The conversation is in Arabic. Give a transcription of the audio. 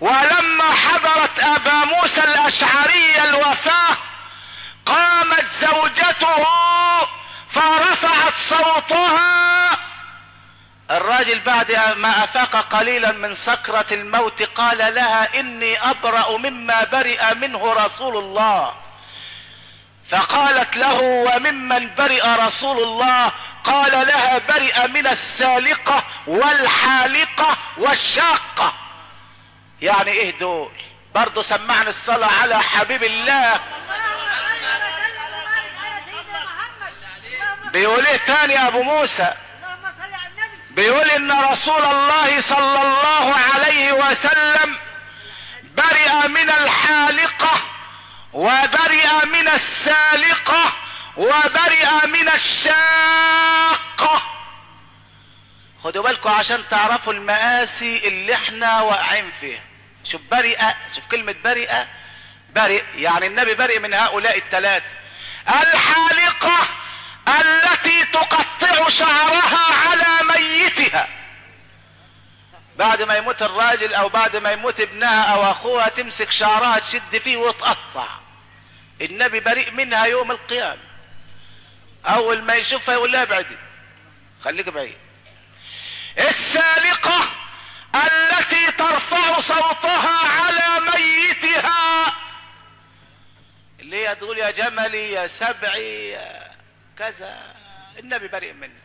ولما حضرت ابا موسى الاشعري الوفاة قامت زوجته فرفعت صوتها. الراجل بعد ما افاق قليلا من سكرة الموت قال لها اني ابرأ مما برئ منه رسول الله. فقالت له وممن برئ رسول الله؟ قال لها برئ من السالقة والحالقة والشاقة. يعني ايه دول؟ برضو سمعني الصلاة على حبيب الله. بيقول ايه تاني يا ابو موسى؟ بيقول ان رسول الله صلى الله عليه وسلم برئ من الحالقة وبرئ من السالقة وبرئ من الشاقة. خدوا بالكم عشان تعرفوا المآسي اللي احنا واقعين فيها. شوف برئ، شوف كلمة برئ. برئ يعني النبي برئ من هؤلاء الثلاثة. الحالقة التي تقطع شعرها على ميتها، بعد ما يموت الراجل او بعد ما يموت ابنها او اخوها تمسك شعرها تشد فيه وتقطع. النبي بريء منها يوم القيامة. اول ما يشوفها يقول لها ابعدي، خليك بعيد. السالقة التي ترفع صوتها على ميتها، اللي هي تقول يا جملي يا سبعي يا كذا، النبي بريء منها.